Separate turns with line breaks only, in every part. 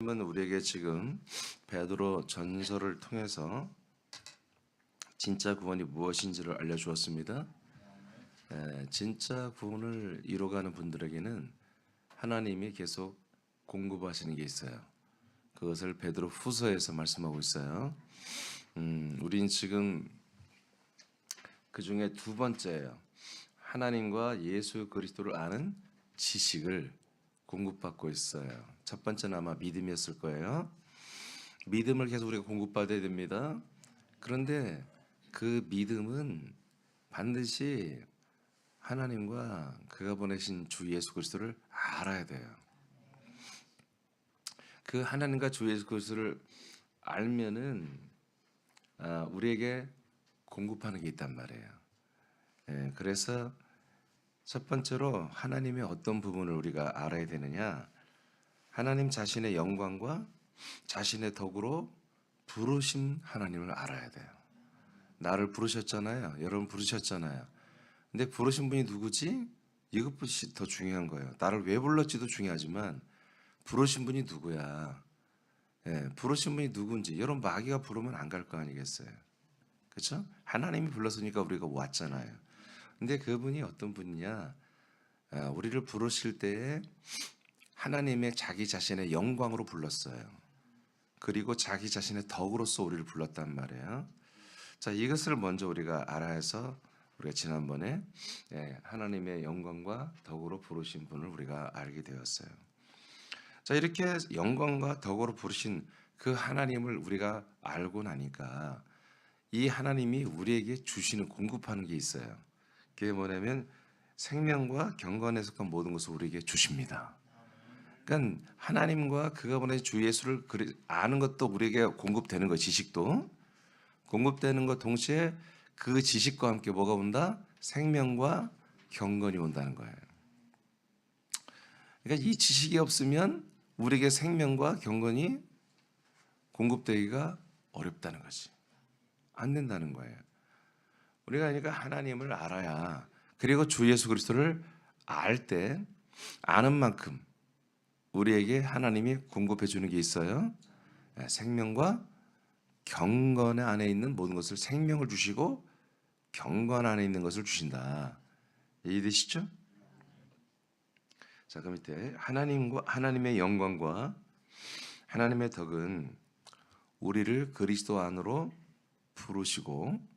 하나님은 우리에게 지금 베드로 전서를 통해서 진짜 구원이 무엇인지를 알려주었습니다. 진짜 구원을 이뤄가는 분들에게는 하나님이 계속 공급하시는 게 있어요. 그것을 베드로 후서에서 말씀하고 있어요. 우린 지금 그 중에 두 번째예요. 하나님과 예수 그리스도를 아는 지식을 공급받고 있어요. 첫 번째는 아마 믿음이었을 거예요. 믿음을 계속 우리가 공급받아야 됩니다. 그런데 그 믿음은 반드시 하나님과 그가 보내신 주 예수 그리스도를 알아야 돼요. 그 하나님과 주 예수 그리스도를 알면은 우리에게 공급하는 게 있단 말이에요. 그래서 첫 번째로 하나님의 어떤 부분을 우리가 알아야 되느냐? 하나님 자신의 영광과 자신의 덕으로 부르신 하나님을 알아야 돼요. 나를 부르셨잖아요. 여러분 부르셨잖아요. 근데 부르신 분이 누구지? 이것이 더 중요한 거예요. 나를 왜 불렀지도 중요하지만 부르신 분이 누구야? 부르신 분이 누군지. 여러분 마귀가 부르면 안 갈 거 아니겠어요? 그렇죠? 하나님이 불렀으니까 우리가 왔잖아요. 근데 그분이 어떤 분이냐? 우리를 부르실 때에 하나님의 자기 자신의 영광으로 불렀어요. 그리고 자기 자신의 덕으로서 우리를 불렀단 말이에요. 자, 이것을 먼저 우리가 알아야 해서 우리가 지난번에 하나님의 영광과 덕으로 부르신 분을 우리가 알게 되었어요. 자, 이렇게 영광과 덕으로 부르신 그 하나님을 우리가 알고 나니까 이 하나님이 우리에게 주시는 공급하는 게 있어요. 그게 뭐냐면 생명과 경건에 속한 모든 것을 우리에게 주십니다. 그러니까 하나님과 그가 보내신 주 예수를 아는 것도 우리에게 공급되는 거, 지식도 공급되는 것 동시에 그 지식과 함께 뭐가 온다? 생명과 경건이 온다는 거예요. 그러니까 이 지식이 없으면 우리에게 생명과 경건이 공급되기가 어렵다는 거지. 안 된다는 거예요. 우리가 그러니까 하나님을 알아야, 그리고 주 예수 그리스도를 알 때 아는 만큼 우리에게 하나님이 공급해 주는 게 있어요. 생명과 경건 안에 있는 모든 것을, 생명을 주시고 경건 안에 있는 것을 주신다. 이해되시죠? 자, 그 밑에 하나님의 영광과 하나님의 덕은 우리를 그리스도 안으로 부르시고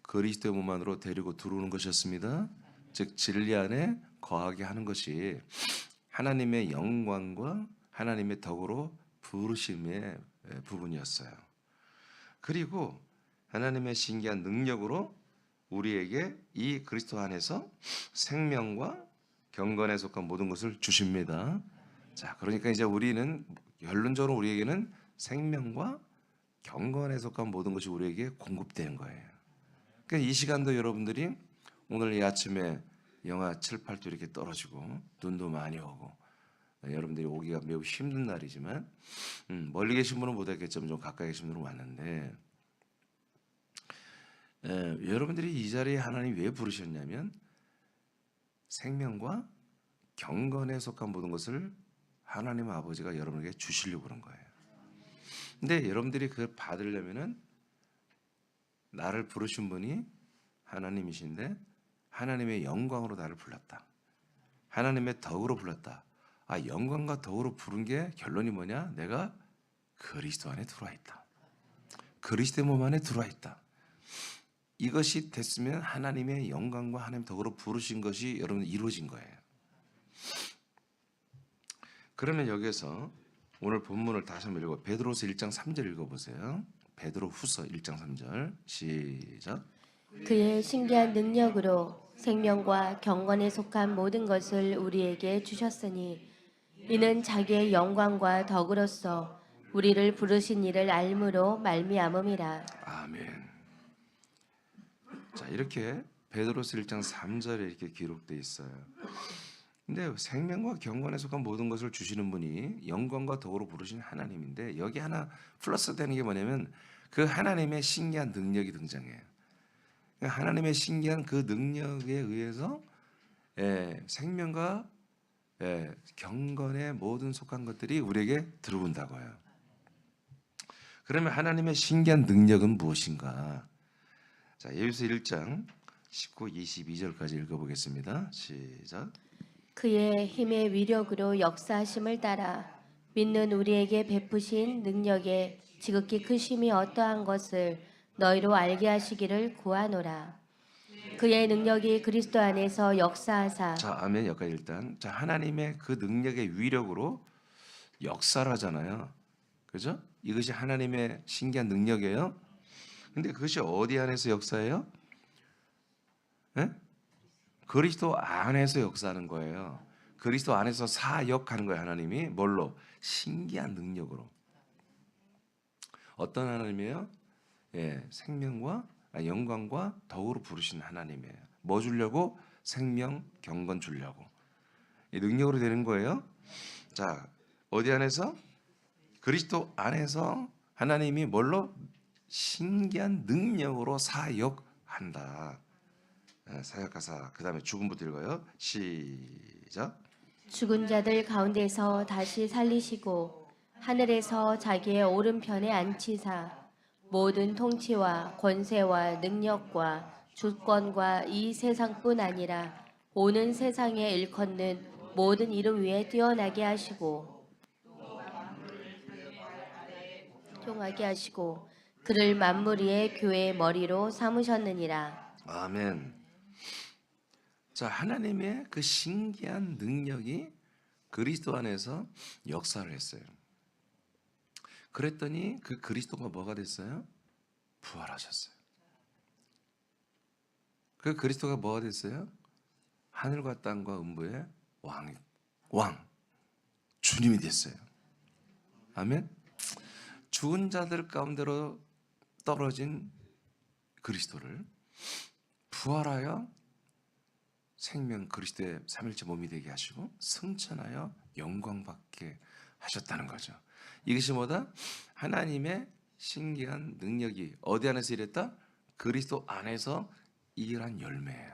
그리스도의 몸 안으로 데리고 들어오는 것이었습니다. 즉 진리 안에 거하게 하는 것이 하나님의 영광과 하나님의 덕으로 부르심의 부분이었어요. 그리고 하나님의 신기한 능력으로 우리에게 이 그리스도 안에서 생명과 경건에 속한 모든 것을 주십니다. 자, 그러니까 이제 우리는 결론적으로 우리에게는 생명과 경건에 속한 모든 것이 우리에게 공급되는 거예요. 그러니까 이 시간도 여러분들이 오늘 이 아침에 영하 7, 8도 이렇게 떨어지고 눈도 많이 오고 여러분들이 오기가 매우 힘든 날이지만 멀리 계신 분은 못하겠지만 좀 가까이 계신 분은 왔는데 여러분들이 이 자리에 하나님 왜 부르셨냐면 생명과 경건에 속한 모든 것을 하나님 아버지가 여러분에게 주시려고 그런 거예요. 근데 여러분들이 그걸 받으려면은 나를 부르신 분이 하나님이신데 하나님의 영광으로 나를 불렀다. 하나님의 덕으로 불렀다. 영광과 덕으로 부른 게 결론이 뭐냐? 내가 그리스도 안에 들어와 있다. 그리스도의 몸 안에 들어와 있다. 이것이 됐으면 하나님의 영광과 하나님의 덕으로 부르신 것이 여러분 이루어진 거예요. 그러면 여기에서 오늘 본문을 다시 한번 읽어. 베드로서 1장 3절 읽어보세요. 베드로 후서 1장 3절 시작.
그의 신기한 능력으로 생명과 경건에 속한 모든 것을 우리에게 주셨으니 이는 자기의 영광과 덕으로서 우리를 부르신 이를 알므로 말미암음이라.
아멘. 자, 이렇게 베드로서 1장 3절에 이렇게 기록되어 있어요. 근데 생명과 경건에 속한 모든 것을 주시는 분이 영광과 덕으로 부르신 하나님인데 여기 하나 플러스 되는 게 뭐냐면 그 하나님의 신기한 능력이 등장해요. 하나님의 신기한 그 능력에 의해서 생명과 경건의 모든 속한 것들이 우리에게 들어온다고요. 그러면 하나님의 신기한 능력은 무엇인가? 자, 예수서 1장 19, 22절까지 읽어보겠습니다. 시작.
그의 힘의 위력으로 역사하심을 따라 믿는 우리에게 베푸신 능력의 지극히 크심이 어떠한 것을 너희로 알게 하시기를 구하노라. 그의 능력이 그리스도 안에서 역사하사.
자, 아멘. 여기까지 일단. 자, 하나님의 그 능력의 위력으로 역사를 하잖아요. 그죠? 이것이 하나님의 신기한 능력이에요. 근데 그것이 어디 안에서 역사해요? 예? 그리스도 안에서 역사하는 거예요. 그리스도 안에서 사역하는 거예요. 하나님이 뭘로? 신기한 능력으로. 어떤 하나님이에요? 생명과 영광과 덕으로 부르신 하나님이에요. 뭐 주려고? 생명, 경건 주려고. 이 능력으로 되는 거예요. 자, 어디 안에서? 그리스도 안에서 하나님이 뭘로? 신기한 능력으로 사역한다. 사역하사. 그 다음에 죽음부터 읽어요. 시작.
죽은 자들 가운데서 다시 살리시고 하늘에서 자기의 오른편에 앉히사 모든 통치와 권세와 능력과 주권과 이 세상뿐 아니라 오는 세상에 일컫는 모든 이름 위에 뛰어나게 하시고 통하게 하시고 그를 만물 위의 교회의 머리로 삼으셨느니라.
아멘. 자, 하나님의 그 신기한 능력이 그리스도 안에서 역사를 했어요. 그랬더니 그 그리스도가 뭐가 됐어요? 부활하셨어요. 그 그리스도가 뭐가 됐어요? 하늘과 땅과 음부의 왕, 주님이 됐어요. 아멘. 죽은 자들 가운데로 떨어진 그리스도를 부활하여 생명 그리스도의 삼일째 몸이 되게 하시고 승천하여 영광받게 하셨다는 거죠. 이것이 뭐다? 하나님의 신기한 능력이 어디 안에서 일했다? 그리스도 안에서 일한 열매예요.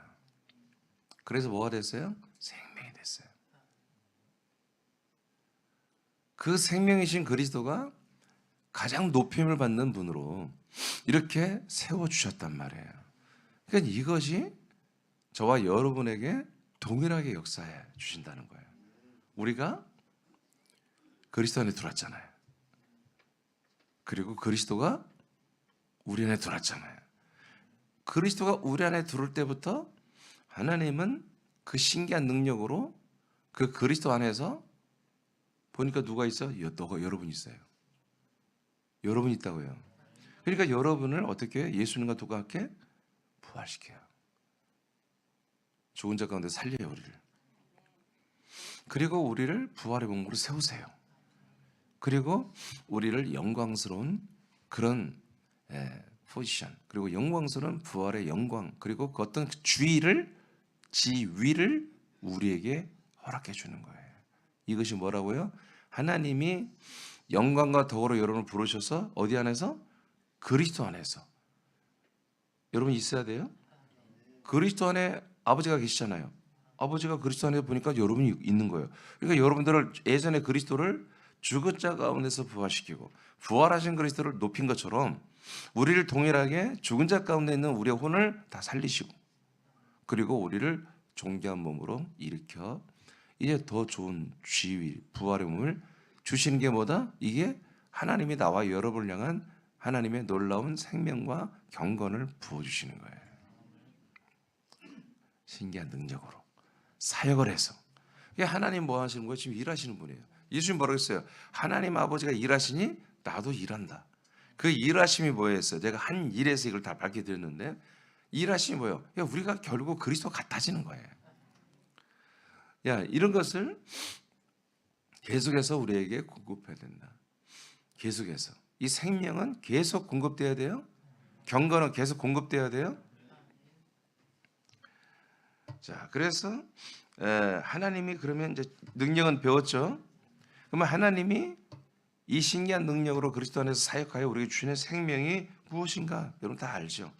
그래서 뭐가 됐어요? 생명이 됐어요. 그 생명이신 그리스도가 가장 높임을 받는 분으로 이렇게 세워주셨단 말이에요. 그러니까 이것이 저와 여러분에게 동일하게 역사해 주신다는 거예요. 우리가 그리스도 안에 들어왔잖아요. 그리고 그리스도가 우리 안에 들어왔잖아요. 그리스도가 우리 안에 들어올 때부터 하나님은 그 신기한 능력으로 그 그리스도 안에서 보니까 누가 있어? 여러분 있어요. 여러분 있다고요. 그러니까 여러분을 어떻게 해요? 예수님과 똑같게 부활시켜요. 죽은 자 가운데 살려요, 우리를. 그리고 우리를 부활의 몸으로 세우세요. 그리고 우리를 영광스러운 그런 포지션, 그리고 영광스러운 부활의 영광, 그리고 그 어떤 지위를 우리에게 허락해 주는 거예요. 이것이 뭐라고요? 하나님이 영광과 덕으로 여러분을 부르셔서 어디 안에서? 그리스도 안에서. 여러분 있어야 돼요. 그리스도 안에 아버지가 계시잖아요. 아버지가 그리스도 안에 보니까 여러분이 있는 거예요. 그러니까 여러분들을 예전에 그리스도를 죽은 자 가운데서 부활시키고 부활하신 그리스도를 높인 것처럼 우리를 동일하게 죽은 자 가운데 있는 우리의 혼을 다 살리시고 그리고 우리를 존귀한 몸으로 일으켜 이제 더 좋은 지위, 부활의 몸을 주시는 게 뭐다? 이게 하나님이 나와 여러분을 향한 하나님의 놀라운 생명과 경건을 부어주시는 거예요. 신기한 능력으로 사역을 해서. 하나님 뭐 하시는 거예요? 지금 일하시는 분이에요. 예수님 뭐라고 했어요? 하나님 아버지가 일하시니 나도 일한다. 그 일하심이 뭐였어요? 제가 한 일에서 이걸 다 밝혀드렸는데 일하심이 뭐예요? 우리가 결국 그리스도 같아지는 거예요. 이런 것을 계속해서 우리에게 공급해야 된다. 계속해서. 이 생명은 계속 공급돼야 돼요. 경건은 계속 공급돼야 돼요. 자, 그래서 하나님이 그러면 이제 능력은 배웠죠. 그러면 하나님이 이 신기한 능력으로 그리스도 안에서 사역하여 우리에게 주시는 생명이 무엇인가? 여러분 다 알죠.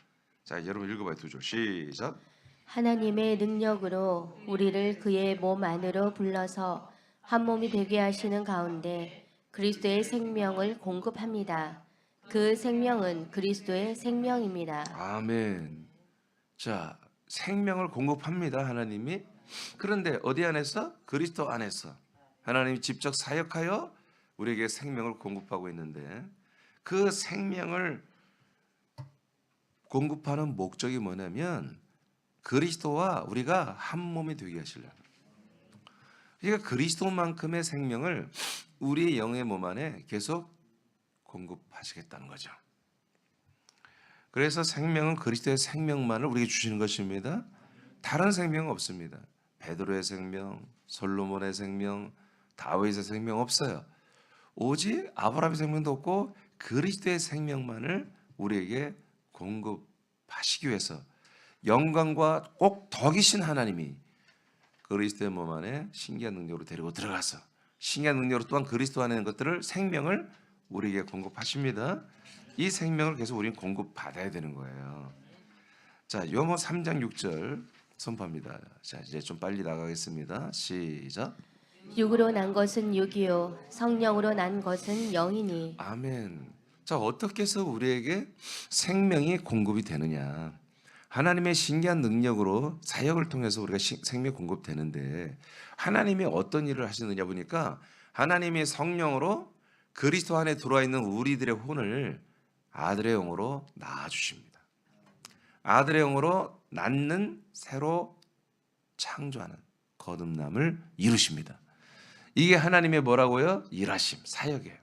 자, 여러분 읽어봐요. 2절 시작.
하나님의 능력으로 우리를 그의 몸 안으로 불러서 한 몸이 되게 하시는 가운데 그리스도의 생명을 공급합니다. 그 생명은 그리스도의 생명입니다.
아멘. 자, 생명을 공급합니다. 하나님이. 그런데 어디 안에서? 그리스도 안에서. 하나님이 직접 사역하여 우리에게 생명을 공급하고 있는데 그 생명을 공급하는 목적이 뭐냐면 그리스도와 우리가 한 몸이 되게 하시려는. 그러니까 그리스도만큼의 생명을 우리의 영의 몸 안에 계속 공급하시겠다는 거죠. 그래서 생명은 그리스도의 생명만을 우리에게 주시는 것입니다. 다른 생명은 없습니다. 베드로의 생명, 솔로몬의 생명, 다윗의 생명 없어요. 오직 아브라함의 생명도 없고 그리스도의 생명만을 우리에게 공급하시기 위해서 영광과 꼭 덕이신 하나님이 그리스도의 몸 안에 신기한 능력으로 데리고 들어가서 신기한 능력으로 또한 그리스도 안에 있는 것들을 생명을 우리에게 공급하십니다. 이 생명을 계속 우리는 공급받아야 되는 거예요. 자, 요모 3장 6절 선포합니다. 자, 이제 좀 빨리 나가겠습니다. 시작.
육으로 난 것은 육이요 성령으로 난 것은 영이니.
아멘. 자, 어떻게 해서 우리에게 생명이 공급이 되느냐? 하나님의 신기한 능력으로 사역을 통해서 우리가 생명 공급되는데 하나님이 어떤 일을 하시느냐 보니까 하나님이 성령으로 그리스도 안에 들어와 있는 우리들의 혼을 아들의 영으로 낳아 주십니다. 아들의 영으로 낳는 새로 창조하는 거듭남을 이루십니다. 이게 하나님의 뭐라고요? 일하심, 사역이에요.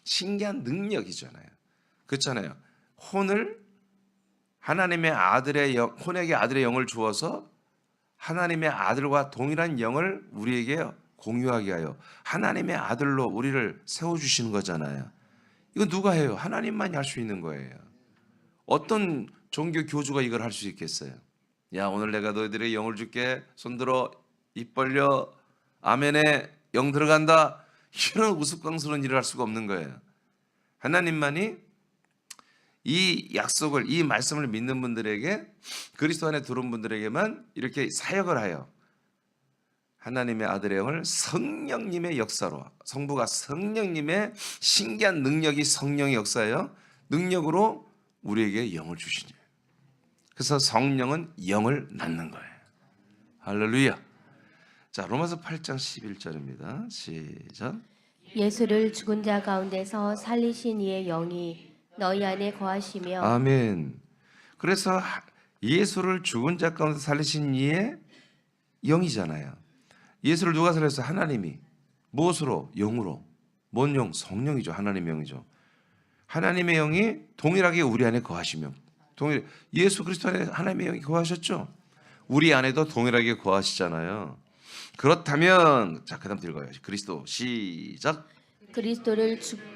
신기한 능력이잖아요. 그렇잖아요. 혼을 하나님의 아들의 영, 혼에게 아들의 영을 주어서 하나님의 아들과 동일한 영을 우리에게 공유하게 하여 하나님의 아들로 우리를 세워주시는 거잖아요. 이거 누가 해요? 하나님만이 할 수 있는 거예요. 어떤 종교 교주가 이걸 할 수 있겠어요? 야, 오늘 내가 너희들의 영을 줄게. 손들어, 입 벌려, 아멘에 영 들어간다. 이런 우스꽝스러운 일을 할 수가 없는 거예요. 하나님만이 이 약속을, 이 말씀을 믿는 분들에게, 그리스도 안에 들어온 분들에게만 이렇게 사역을 하여 하나님의 아들의 영을 성령님의 역사로, 성부가 성령님의 신기한 능력이 성령의 역사예요. 능력으로 우리에게 영을 주시니. 그래서 성령은 영을 낳는 거예요. 할렐루야. 자, 로마서 8장 11절입니다. 시작.
예수를 죽은 자 가운데서 살리신 이의 영이 너희 안에 거하시며.
아멘. 그래서 예수를 죽은 자 가운데 살리신 이의 영이잖아요. 예수를 누가 살렸어요? 하나님이. 무엇으로? 영으로. 뭔 영? 성령이죠. 하나님의 영이죠. 하나님의 영이 동일하게 우리 안에 거하시며, 예수 그리스도 안에 하나님의 영이 거하셨죠? 우리 안에도 동일하게 거하시잖아요. 그렇다면, 자, 그 다음 읽어요. 그리스도, 시작.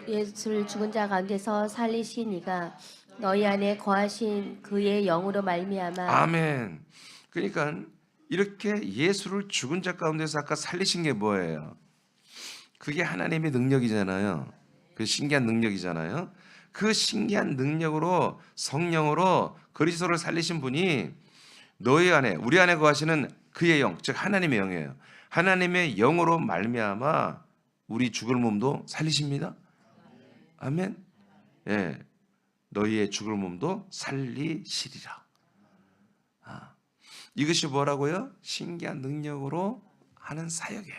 예수를 죽은 자 가운데서 살리신 이가 너희 안에 거하신 그의 영으로 말미암아.
아멘. 그러니까 이렇게 예수를 죽은 자 가운데서 아까 살리신 게 뭐예요? 그게 하나님의 능력이잖아요. 그 신기한 능력이잖아요. 그 신기한 능력으로 성령으로 그리스도를 살리신 분이 너희 안에, 우리 안에 거하시는 그의 영, 즉 하나님의 영이에요. 하나님의 영으로 말미암아 우리 죽을 몸도 살리십니다. 아멘. 예, 너희의 죽을 몸도 살리시리라. 이것이 뭐라고요? 신기한 능력으로 하는 사역이에요.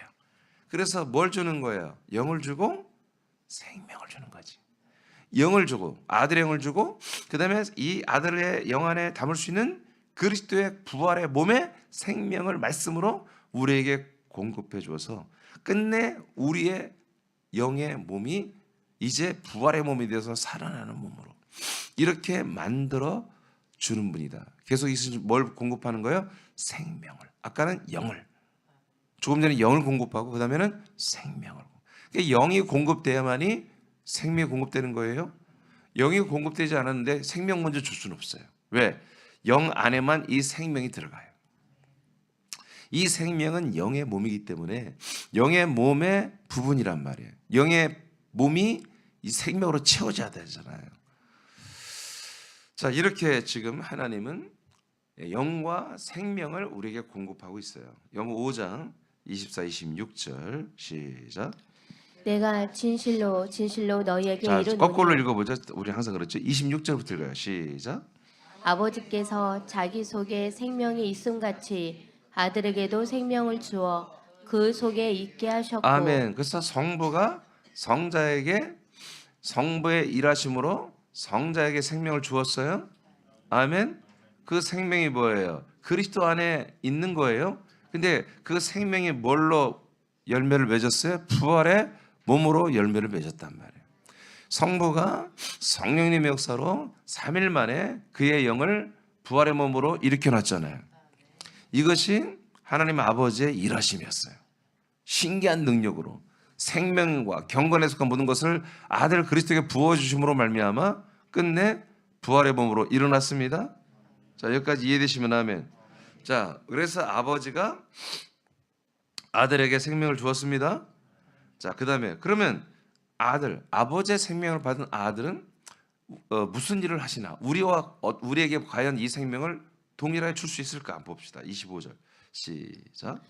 그래서 뭘 주는 거예요? 영을 주고 생명을 주는 거지. 영을 주고 아들의 영을 주고 그 다음에 이 아들의 영 안에 담을 수 있는 그리스도의 부활의 몸의 생명을 말씀으로 우리에게 공급해 주어서 끝내 우리의 영의 몸이 이제 부활의 몸이 되어서 살아나는 몸으로 이렇게 만들어 주는 분이다. 계속 뭘 공급하는 거예요? 생명을. 아까는 영을. 조금 전에 영을 공급하고 그 다음에는 생명을. 그러니까 영이 공급돼야만이 생명이 공급되는 거예요. 영이 공급되지 않았는데 생명 먼저 줄 수는 없어요. 왜? 영 안에만 이 생명이 들어가요. 이 생명은 영의 몸이기 때문에 영의 몸의 부분이란 말이에요. 영의 몸이 이 생명으로 채워져야 되잖아요. 자, 이렇게 지금 하나님은 영과 생명을 우리에게 공급하고 있어요. 요한 5장 24, 26절 시작.
내가 진실로 진실로 너희에게
자, 거꾸로
이르노니
읽어보죠. 우리 항상 그렇죠. 26절부터 읽어요. 시작.
아버지께서 자기 속에 생명이 있음같이 아들에게도 생명을 주어 그 속에 있게 하셨고
아멘. 그래서 성부가 성자에게 성부의 일하심으로 성자에게 생명을 주었어요. 아멘. 그 생명이 뭐예요? 그리스도 안에 있는 거예요. 근데 그 생명이 뭘로 열매를 맺었어요? 부활의 몸으로 열매를 맺었단 말이에요. 성부가 성령님의 역사로 3일 만에 그의 영을 부활의 몸으로 일으켜 놨잖아요. 이것이 하나님 아버지의 일하심이었어요. 신기한 능력으로 생명과 경건에 속한 모든 것을 아들 그리스도에게 부어주심으로 말미암아 끝내 부활의 몸으로 일어났습니다. 자, 여기까지 이해되시면 아멘. 자, 그래서 아버지가 아들에게 생명을 주었습니다. 자, 그 다음에 그러면 아버지의 생명을 받은 아들은 무슨 일을 하시나? 우리에게 과연 이 생명을 동일하게 줄 수 있을까? 한번 봅시다. 25절 시작.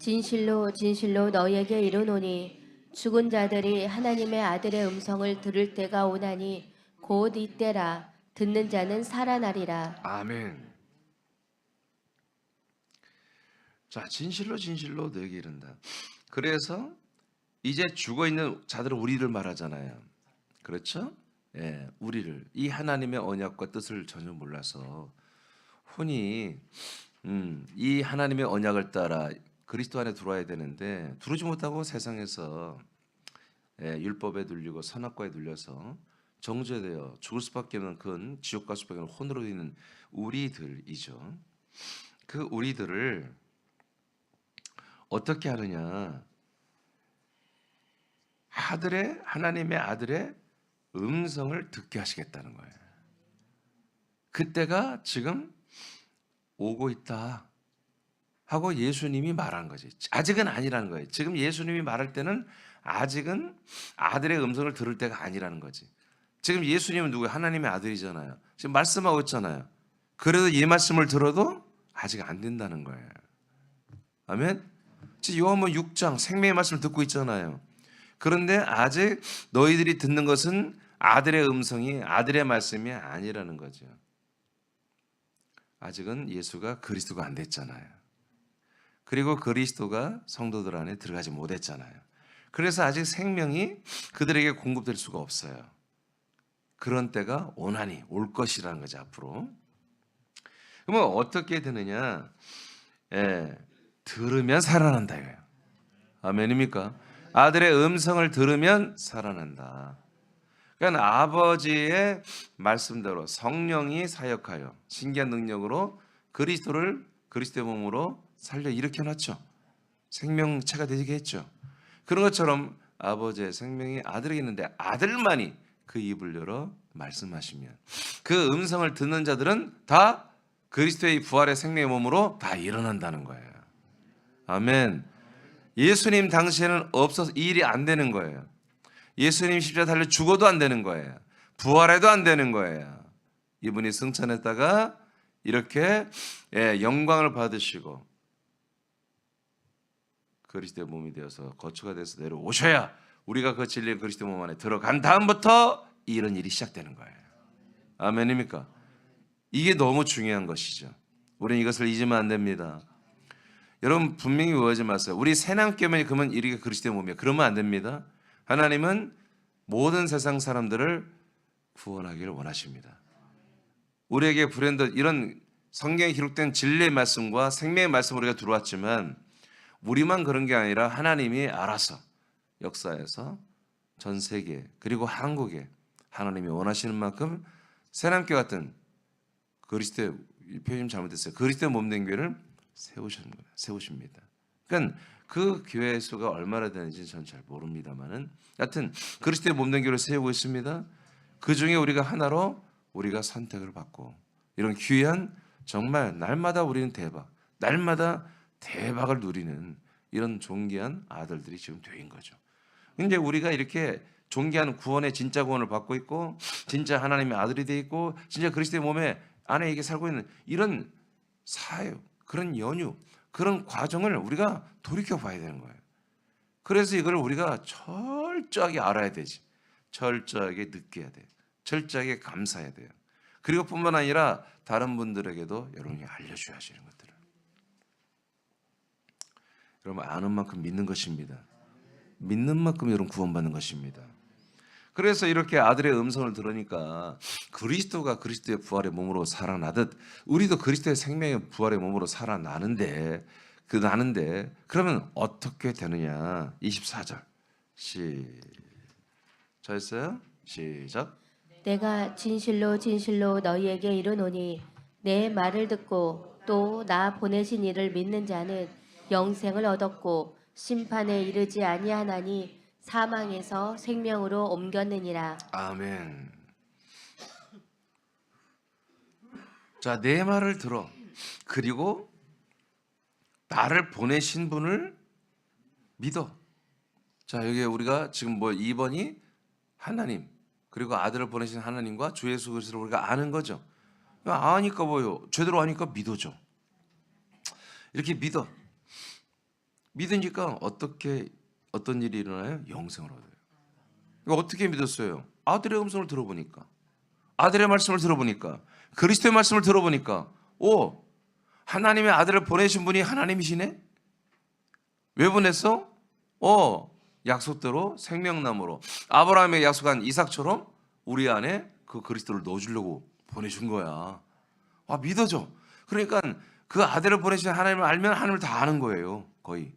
진실로 진실로 너희에게 이르노니 죽은 자들이 하나님의 아들의 음성을 들을 때가 오나니 곧 이때라. 듣는 자는 살아나리라.
아멘. 자, 진실로 진실로 너에게 이른다. 그래서 이제 죽어 있는 자들은 우리를 말하잖아요. 그렇죠? 예, 우리를 이 하나님의 언약과 뜻을 전혀 몰라서 혼이 이 하나님의 언약을 따라 그리스도 안에 들어와야 되는데 들어오지 못하고 세상에서 율법에 눌리고 선악과에 눌려서 정죄되어 죽을 수밖에 없는 그건 지옥 갈 수밖에 없는 혼으로 있는 우리들이죠. 그 우리들을 어떻게 하느냐? 하나님의 아들의 음성을 듣게 하시겠다는 거예요. 그때가 지금 오고 있다 하고 예수님이 말한 거지. 아직은 아니라는 거예요. 지금 예수님이 말할 때는 아직은 아들의 음성을 들을 때가 아니라는 거지. 지금 예수님은 누구예요? 하나님의 아들이잖아요. 지금 말씀하고 있잖아요. 그래도 이 말씀을 들어도 아직 안 된다는 거예요. 아멘. 지금 요한복음 6장 생명의 말씀을 듣고 있잖아요. 그런데 아직 너희들이 듣는 것은 아들의 음성이 아들의 말씀이 아니라는 거죠. 아직은 예수가 그리스도가 안 됐잖아요. 그리고 그리스도가 성도들 안에 들어가지 못했잖아요. 그래서 아직 생명이 그들에게 공급될 수가 없어요. 그런 때가 오나니 올 것이라는 거죠. 앞으로. 그러면 어떻게 되느냐? 들으면 살아난다 이거예요. 아멘입니까? 아들의 음성을 들으면 살아난다. 그러니까 아버지의 말씀대로 성령이 사역하여 신기한 능력으로 그리스도의 몸으로 살려 일으켜 놨죠. 생명체가 되게 했죠. 그런 것처럼 아버지의 생명이 아들에게 있는데 아들만이 그 입을 열어 말씀하시면 그 음성을 듣는 자들은 다 그리스도의 부활의 생명의 몸으로 다 일어난다는 거예요. 아멘. 예수님 당시에는 없어서 이 일이 안 되는 거예요. 예수님 십자가 달려 죽어도 안 되는 거예요. 부활해도 안 되는 거예요. 이분이 승천했다가 이렇게 영광을 받으시고 그리스도의 몸이 되어서 거처가 돼서 내려오셔야 우리가 그 진리의 그리스도의 몸 안에 들어간 다음부터 이런 일이 시작되는 거예요. 아멘입니까? 이게 너무 중요한 것이죠. 우리는 이것을 잊으면 안 됩니다. 여러분 분명히 오해하지 마세요. 우리 새남교면이 그러면 이게 그리스도의 몸이에요. 그러면 안 됩니다. 하나님은 모든 세상 사람들을 구원하기를 원하십니다. 우리에게 브랜드 이런 성경에 기록된 진리의 말씀과 생명의 말씀 우리가 들어왔지만 우리만 그런 게 아니라 하나님이 알아서 역사에서 전 세계 그리고 한국에 하나님이 원하시는 만큼 새남교 같은 그리스도의 표현이 잘못됐어요. 그리스도의 몸된 교회를 세우십니다. 그러니까 그 교회 수가 얼마나 되는지 저는 잘 모릅니다만은 하여튼 그리스도의 몸된 교회를 세우고 있습니다. 그 중에 우리가 하나로 우리가 선택을 받고 이런 귀한 정말 날마다 우리는 날마다 대박을 누리는 이런 존귀한 아들들이 지금 되는 거죠. 근데 우리가 이렇게 존귀한 구원의 진짜 구원을 받고 있고 진짜 하나님의 아들이 돼 있고 진짜 그리스도의 몸에 안에 이게 살고 있는 이런 사유, 그런 연유, 그런 과정을 우리가 돌이켜 봐야 되는 거예요. 그래서 이걸 우리가 철저하게 알아야 되지. 철저하게 느껴야 돼요. 철저하게 감사해야 돼요. 그리고 뿐만 아니라 다른 분들에게도 여러분이 알려줘야지 이런 것들을. 여러분 아는 만큼 믿는 것입니다. 믿는 만큼 여러분 구원받는 것입니다. 그래서 이렇게 아들의 음성을 들으니까 그리스도가 그리스도의 부활의 몸으로 살아나듯 우리도 그리스도의 생명의 부활의 몸으로 살아나는데 그러면 어떻게 되느냐. 24절 저였어요? 시작.
내가 진실로 진실로 너희에게 이르노니 내 말을 듣고 또 나 보내신 이를 믿는 자는 영생을 얻었고 심판에 이르지 아니하나니 사망에서 생명으로 옮겼느니라.
아멘. 자, 내 말을 들어. 그리고 나를 보내신 분을 믿어. 자, 여기 우리가 지금 2번이 하나님, 그리고 아들을 보내신 하나님과 주 예수 그리스도를 우리가 아는 거죠. 아니까 뭐요? 제대로 아니까 믿어줘. 이렇게 믿어. 믿으니까 어떤 일이 일어나요? 영생을 얻어요. 이거 어떻게 믿었어요? 아들의 음성을 들어보니까, 아들의 말씀을 들어보니까, 그리스도의 말씀을 들어보니까, 하나님의 아들을 보내신 분이 하나님이시네? 왜 보냈어? 약속대로 생명나무로 아브라함에게 약속한 이삭처럼 우리 안에 그 그리스도를 넣어주려고 보내준 거야. 믿어져. 그러니까 그 아들을 보내신 하나님을 알면 하나님을 다 아는 거예요, 거의.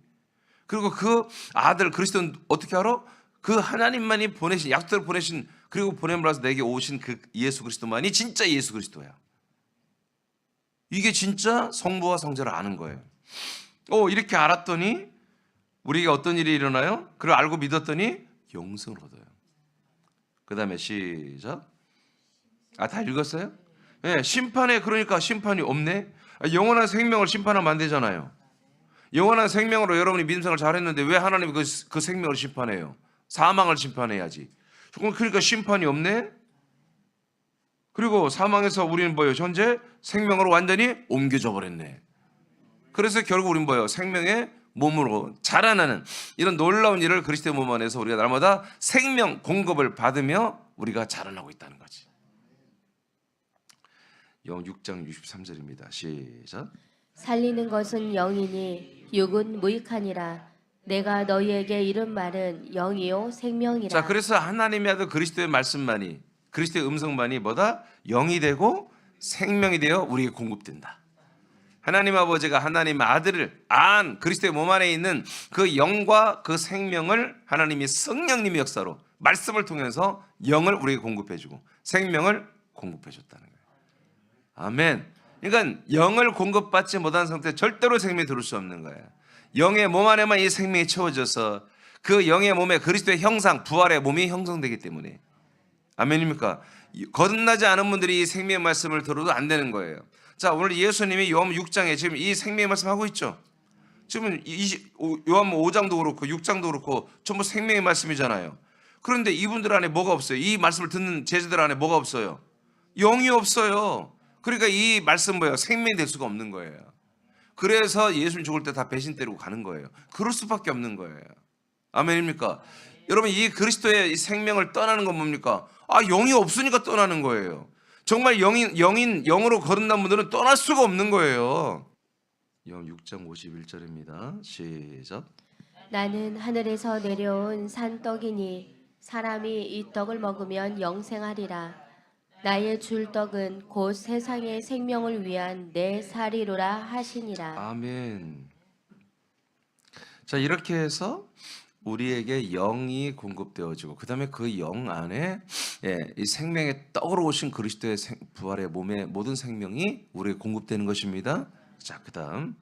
그리고 그 아들 그리스도는 어떻게 알아? 그 하나님만이 보내신, 약속대로 보내신, 그리고 보냄으로 해서 내게 오신 그 예수 그리스도만이 진짜 예수 그리스도야. 이게 진짜 성부와 성자를 아는 거예요. 이렇게 알았더니 우리에게 어떤 일이 일어나요? 그걸 알고 믿었더니 영생을 얻어요. 그 다음에 시작. 다 읽었어요? 네, 심판에, 그러니까 심판이 없네. 영원한 생명을 심판하면 안 되잖아요. 영원한 생명으로 여러분이 민생을 잘했는데 왜 하나님이 그 생명을 심판해요? 사망을 심판해야지. 그러니까 심판이 없네. 그리고 사망에서 우리는 뭐예요? 현재 생명으로 완전히 옮겨져 버렸네. 그래서 결국 우리는 뭐예요? 생명의 몸으로 자라나는 이런 놀라운 일을 그리스도의 몸 안에서 우리가 날마다 생명 공급을 받으며 우리가 자라나고 있다는 거지. 요한 6장 63절입니다. 시작.
살리는 것은 영이니 육은 무익하니라. 내가 너희에게 이른 말은 영이요 생명이라.
자, 그래서 하나님의 아들 그리스도의 말씀만이, 그리스도의 음성만이 뭐다? 영이 되고 생명이 되어 우리에게 공급된다. 하나님 아버지가 하나님 아들을 그리스도의 몸 안에 있는 그 영과 그 생명을 하나님이 성령님의 역사로 말씀을 통해서 영을 우리에게 공급해주고 생명을 공급해줬다는 거예요. 아멘. 그러니까 영을 공급받지 못한 상태에 절대로 생명이 들을 수 없는 거예요. 영의 몸 안에만 이 생명이 채워져서 그 영의 몸에 그리스도의 형상, 부활의 몸이 형성되기 때문에. 아멘입니까? 거듭나지 않은 분들이 이 생명의 말씀을 들어도 안 되는 거예요. 자, 오늘 예수님이 요한 6장에 지금 이 생명의 말씀하고 있죠. 지금 요한 5장도 그렇고 6장도 그렇고 전부 생명의 말씀이잖아요. 그런데 이분들 안에 뭐가 없어요? 이 말씀을 듣는 제자들 안에 뭐가 없어요? 영이 없어요. 그러니까 이 말씀 뭐예요? 생명이 될 수가 없는 거예요. 그래서 예수님 죽을 때 다 배신 때리고 가는 거예요. 그럴 수밖에 없는 거예요. 아멘입니까? 여러분, 이 그리스도의 이 생명을 떠나는 건 뭡니까? 영이 없으니까 떠나는 거예요. 정말 영으로 거듭난 분들은 떠날 수가 없는 거예요. 요한 6장 51절입니다. 시작.
나는 하늘에서 내려온 산떡이니 사람이 이 떡을 먹으면 영생하리라. 나의 줄 떡은 곧 세상의 생명을 위한 내 살이로라 하시니라.
아멘. 자, 이렇게 해서 우리에게 영이 공급되어지고 그 다음에 그 영 안에 이 생명의 떡으로 오신 그리스도의 부활의 몸의 모든 생명이 우리에게 공급되는 것입니다. 자, 그 다음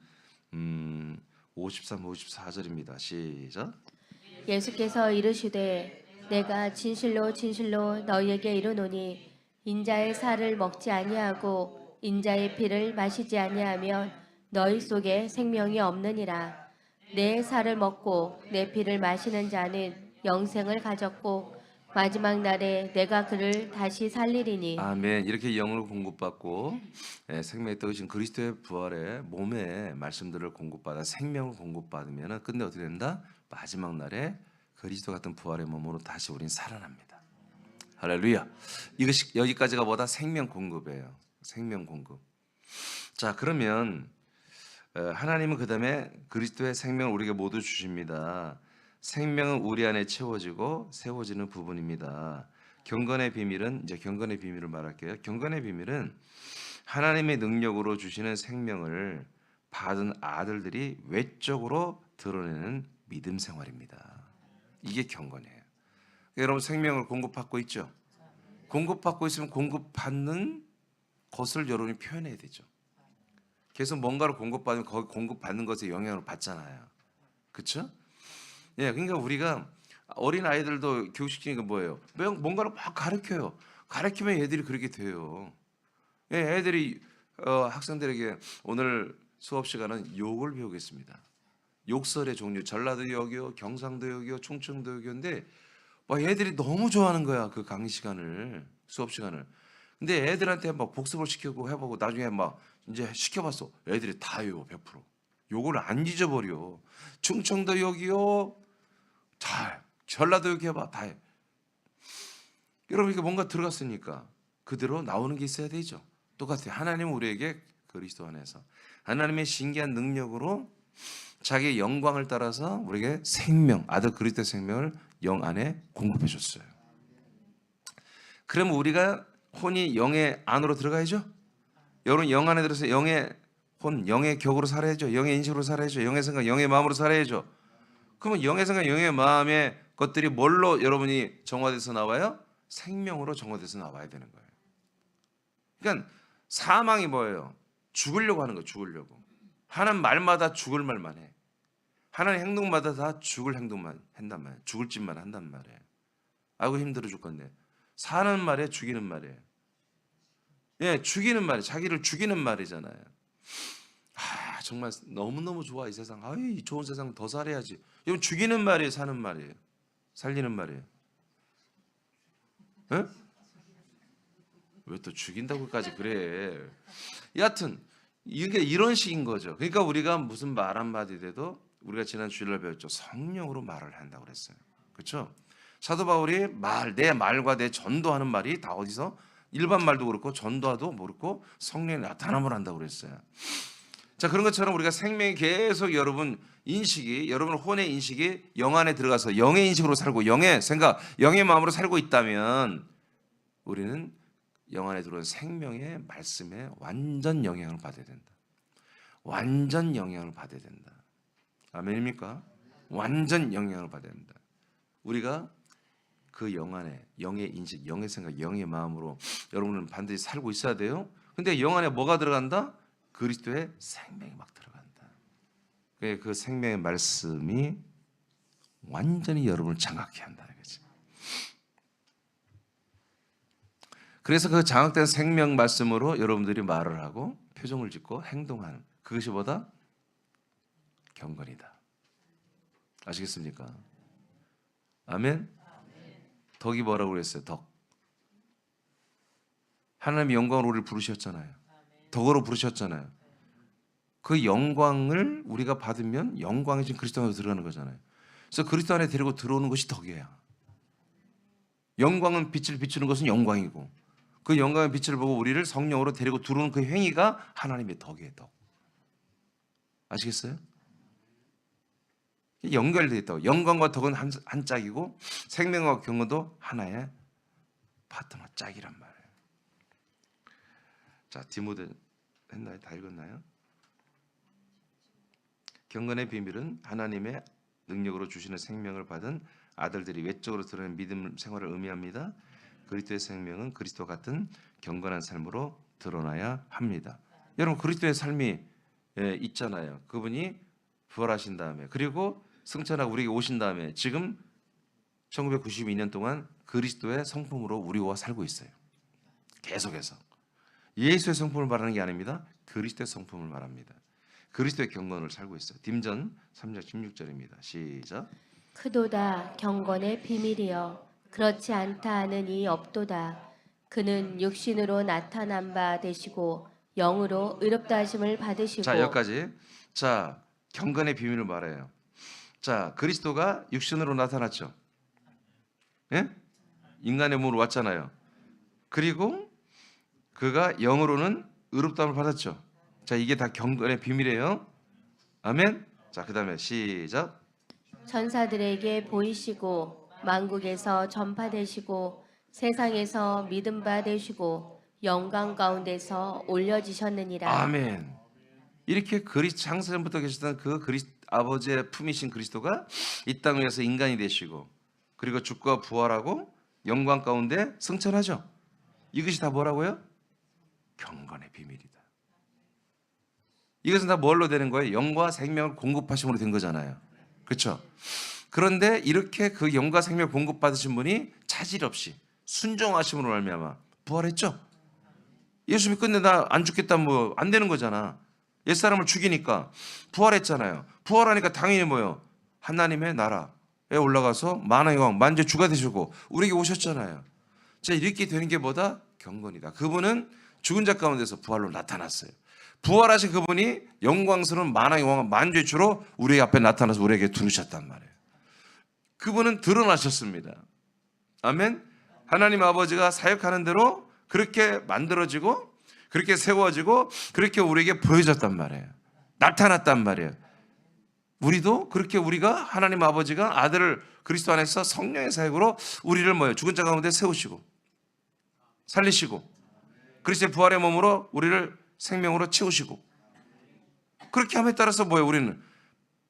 53, 54절입니다. 시작.
예수께서 이르시되 내가 진실로 진실로 너희에게 이르노니 인자의 살을 먹지 아니하고 인자의 피를 마시지 아니하면 너희 속에 생명이 없느니라. 내 살을 먹고 내 피를 마시는 자는 영생을 가졌고 마지막 날에 내가 그를 다시 살리리니
아멘. 이렇게 영을 공급받고 생명의 떡이신 그리스도의 부활의 몸의 말씀들을 공급받아 생명을 공급받으면 끝내 어떻게 된다? 마지막 날에 그리스도 같은 부활의 몸으로 다시 우린 살아납니다. 할렐루야. 이것이 여기까지가 뭐다? 생명 공급이에요. 생명 공급. 자, 그러면 하나님은 그다음에 그리스도의 생명을 우리에게 모두 주십니다. 생명은 우리 안에 채워지고 세워지는 부분입니다. 경건의 비밀은 이제 경건의 비밀을 말할게요. 경건의 비밀은 하나님의 능력으로 주시는 생명을 받은 아들들이 외적으로 드러내는 믿음 생활입니다. 이게 경건이에요. 여러분 생명을 공급받고 있죠? 공급받고 있으면 공급받는 것을 여러분이 표현해야 되죠. 계속 뭔가를 공급받으면 거기 공급받는 것에 영향을 받잖아요. 그렇죠? 예, 그러니까 우리가 어린 아이들도 교육시키는 게 뭐예요? 뭔가를 막 가르쳐요. 가르치면 애들이 그렇게 돼요. 예, 애들이 학생들에게 오늘 수업 시간은 욕을 배우겠습니다. 욕설의 종류, 전라도 욕이요, 경상도 욕이요, 충청도 욕이요인데 막 애들이 너무 좋아하는 거야 그 강의 시간을, 수업 시간을. 근데 애들한테 막 복습을 시키고 해보고 나중에 막 이제 시켜봤어. 애들이 다 해요 100%. 욕을 안 잊어버려. 충청도 욕이요, 다 해. 전라도 욕 해봐, 다 해. 여러분 이게 뭔가 들어갔으니까 그대로 나오는 게 있어야 되죠. 똑같아요. 하나님은 우리에게 그리스도 안에서 하나님의 신기한 능력으로 자기의 영광을 따라서 우리에게 생명, 아들 그리스도의 생명을 영 안에 공급해 줬어요. 그럼 우리가 혼이 영의 안으로 들어가야죠. 여러분 영 안에 들어서 영의 혼, 영의 격으로 살아야죠. 영의 인식으로 살아야죠. 영의 생각, 영의 마음으로 살아야죠. 그러면 영의 생각, 영의 마음의 것들이 뭘로 여러분이 정화돼서 나와요? 생명으로 정화돼서 나와야 되는 거예요. 그러니까 사망이 뭐예요? 죽으려고 하는 거예요. 죽으려고. 하나님 말마다 죽을 말만 해. 하나님 행동마다 다 죽을 행동만 한단 말이에요. 죽을 짓만 한단 말이에요. 아이고 힘들어 죽겠네. 사는 말에 죽이는 말이에요. 예, 죽이는 말이에요. 자기를 죽이는 말이잖아요. 아, 정말 너무너무 좋아 이 세상. 아이, 이 좋은 세상 더 살아야지. 이건 죽이는 말이에요, 사는 말이에요. 살리는 말이에요. 예? 왜 또 죽인다고까지 그래? 여하튼 이게 이런 식인 거죠. 그러니까 우리가 무슨 말 한마디 돼도 우리가 지난 주일날 배웠죠. 성령으로 말을 한다고 그랬어요. 그렇죠? 사도 바울이 내 말과 내 전도하는 말이 다 어디서 일반 말도 그렇고 전도도 그렇고 성령의 나타남을 한다고 그랬어요. 자, 그런 것처럼 우리가 생명이 계속 여러분 혼의 인식이 영 안에 들어가서 영의 인식으로 살고 영의 생각, 영의 마음으로 살고 있다면 우리는 영 안에 들어온 생명의 말씀에 완전 영향을 받아야 된다. 완전 영향을 받아야 된다. 아멘입니까? 완전 영향을 받아야 된다. 우리가 그 영 안에 영의 인식, 영의 생각, 영의 마음으로 여러분은 반드시 살고 있어야 돼요. 근데 영 안에 뭐가 들어간다? 그리스도의 생명이 막 들어간다. 그 생명의 말씀이 완전히 여러분을 장악케 한다는 거지. 그래서 그 장악된 생명 말씀으로 여러분들이 말을 하고 표정을 짓고 행동하는 그것이 뭐다? 경건이다. 아시겠습니까? 아멘. 덕이 뭐라고 그랬어요? 덕. 하나님의 영광으로 우리를 부르셨잖아요. 덕으로 부르셨잖아요. 그 영광을 우리가 받으면 영광이 지금 그리스도 안에 들어가는 거잖아요. 그래서 그리스도 안에 데리고 들어오는 것이 덕이에요. 영광은 빛을 비추는 것은 영광이고 그 영광의 빛을 보고 우리를 성령으로 데리고 들어오는 그 행위가 하나님의 덕이에요. 덕. 아시겠어요? 연결되어 있다고. 영광과 덕은 한 짝이고 생명과 경건도 하나의 파트너 짝이란 말이에요. 자, 디모데 했나요? 다 읽었나요? 경건의 비밀은 하나님의 능력으로 주시는 생명을 받은 아들들이 외적으로 드러내는 믿음 생활을 의미합니다. 그리스도의 생명은 그리스도 같은 경건한 삶으로 드러나야 합니다. 여러분 그리스도의 삶이 있잖아요. 그분이 부활하신 다음에 그리고 승천하고 우리에게 오신 다음에 지금 1992년 동안 그리스도의 성품으로 우리와 살고 있어요. 계속해서. 예수의 성품을 말하는 게 아닙니다. 그리스도의 성품을 말합니다. 그리스도의 경건을 살고 있어요. 딤전 3장 16절입니다. 시작.
크도다 경건의 비밀이여 그렇지 않다 하는 이 없도다. 그는 육신으로 나타난 바 되시고 영으로 의롭다 하심을
자,
받으시고
여기까지. 자, 경건의 비밀을 말해요. 자, 그리스도가 육신으로 나타났죠. 예? 인간의 몸으로 왔잖아요. 그리고 그가 영으로는 의롭다함을 받았죠. 자, 이게 다 경건의 비밀이에요. 아멘. 자, 그다음에 시작.
천사들에게 보이시고 만국에서 전파되시고 세상에서 믿음 바 되시고 영광 가운데서 올려지셨느니라.
아멘. 이렇게 창세전부터 계셨던 그 아버지의 품이신 그리스도가 이 땅 위에서 인간이 되시고 그리고 죽고 부활하고 영광 가운데 승천하죠. 이것이 다 뭐라고요? 경건의 비밀이다. 이것은 다 뭘로 되는 거예요? 영과 생명을 공급하심으로 된 거잖아요. 그렇죠? 그런데 이렇게 그 영과 생명을 공급받으신 분이 차질 없이 순종하심으로 말미암아 부활했죠. 예수 믿고 근데 나 안 죽겠다 뭐 안 되는 거잖아. 옛사람을 죽이니까 부활했잖아요. 부활하니까 당연히 뭐예요? 하나님의 나라에 올라가서 만왕의 왕 만주의 주가 되시고 우리에게 오셨잖아요. 자, 이렇게 되는 게 뭐다? 경건이다. 그분은 죽은 자 가운데서 부활로 나타났어요. 부활하신 그분이 영광스러운 만왕의 왕 만주의 주로 우리 앞에 나타나서 우리에게 두르셨단 말이에요. 그분은 드러나셨습니다. 아멘. 하나님 아버지가 사역하는 대로 그렇게 만들어지고 그렇게 세워지고 그렇게 우리에게 보여졌단 말이에요. 나타났단 말이에요. 우리도 그렇게 우리가 하나님 아버지가 아들을 그리스도 안에서 성령의 사역으로 우리를 뭐예요? 죽은 자 가운데 세우시고 살리시고 그리스도의 부활의 몸으로 우리를 생명으로 채우시고 그렇게 함에 따라서 뭐예요? 우리는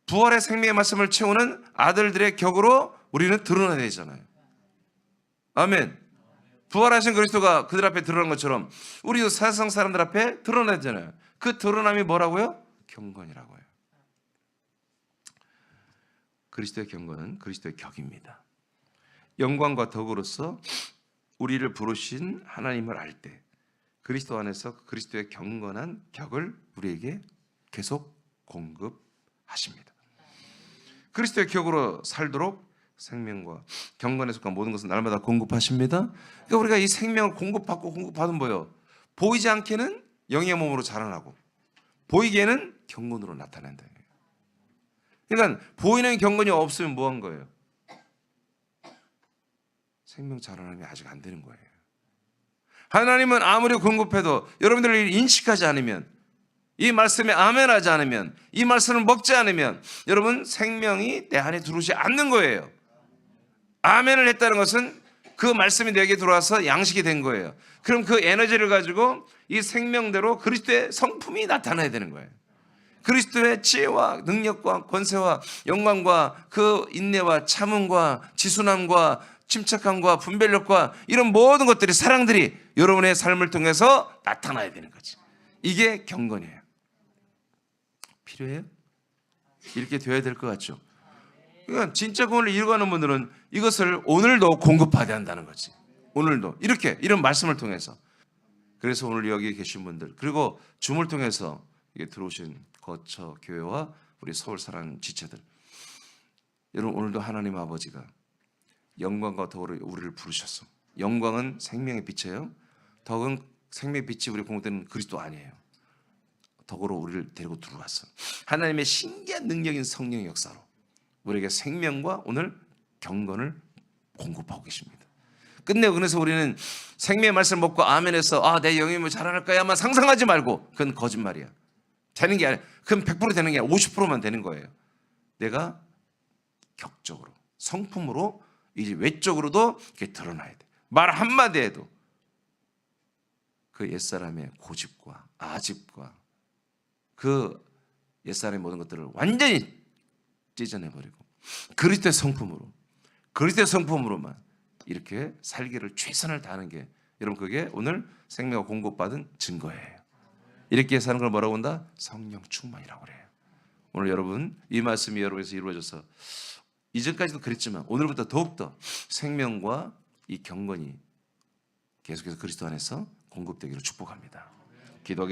부활의 생명의 말씀을 채우는 아들들의 격으로 우리는 드러나야 되잖아요. 아멘. 부활하신 그리스도가 그들 앞에 드러난 것처럼 우리도 세상 사람들 앞에 드러나야 되잖아요. 그 드러남이 뭐라고요? 경건이라고 해요. 그리스도의 경건은 그리스도의 격입니다. 영광과 덕으로서 우리를 부르신 하나님을 알 때 그리스도 안에서 그리스도의 경건한 격을 우리에게 계속 공급하십니다. 그리스도의 격으로 살도록 생명과 경건에 속한 모든 것은 날마다 공급하십니다. 그러니까 우리가 이 생명을 공급받으면 뭐예요? 보이지 않게는 영의 몸으로 자라나고 보이기에는 경건으로 나타난다. 그러니까 보이는 경건이 없으면 뭐한 거예요? 생명 자라남이 아직 안 되는 거예요. 하나님은 아무리 공급해도 여러분들이 인식하지 않으면 이 말씀에 아멘하지 않으면 이 말씀을 먹지 않으면 여러분 생명이 내 안에 들어오지 않는 거예요. 아멘을 했다는 것은 그 말씀이 내게 들어와서 양식이 된 거예요. 그럼 그 에너지를 가지고 이 생명대로 그리스도의 성품이 나타나야 되는 거예요. 그리스도의 지혜와 능력과 권세와 영광과 그 인내와 참음과 지순함과 침착함과 분별력과 이런 모든 것들이 사랑들이 여러분의 삶을 통해서 나타나야 되는 거지. 이게 경건이에요. 필요해요? 이렇게 되어야 될 것 같죠? 그러니까 진짜 구원을 이루어가는 분들은 이것을 오늘도 공급받아야 한다는 거지. 오늘도 이렇게 이런 말씀을 통해서. 그래서 오늘 여기 계신 분들 그리고 줌을 통해서 들어오신 거처 교회와 우리 서울 사랑 지체들 여러분 오늘도 하나님 아버지가 영광과 덕으로 우리를 부르셨어. 영광은 생명의 빛이에요. 덕은 생명의 빛이 우리 공급되는 그리스도 아니에요. 덕으로 우리를 데리고 들어왔어. 하나님의 신기한 능력인 성령의 역사로 우리에게 생명과 오늘 경건을 공급하고 계십니다. 끝내고 그래서 우리는 생명의 말씀을 먹고 아멘해서 내 영이 뭐 자라날 거야만 상상하지 말고 그건 거짓말이야. 되는 게 아니라 그건 100% 되는 게 아니라 50%만 되는 거예요. 내가 격적으로 성품으로 이제 외적으로도 이렇게 드러나야 돼. 말 한마디에도 그 옛사람의 고집과 아집과 그 옛사람의 모든 것들을 완전히 찢어내버리고 그리스도의 성품으로만 이렇게 살기를 최선을 다하는 게 여러분 그게 오늘 생명과 공급받은 증거예요. 이렇게 사는 걸 뭐라고 한다? 성령 충만이라고 그래요. 오늘 여러분 이 말씀이 여러분에서 이루어져서 이전까지도 그랬지만 오늘부터 더욱더 생명과 이 경건이 계속해서 그리스도 안에서 공급되기를 축복합니다. 기도하겠습니다.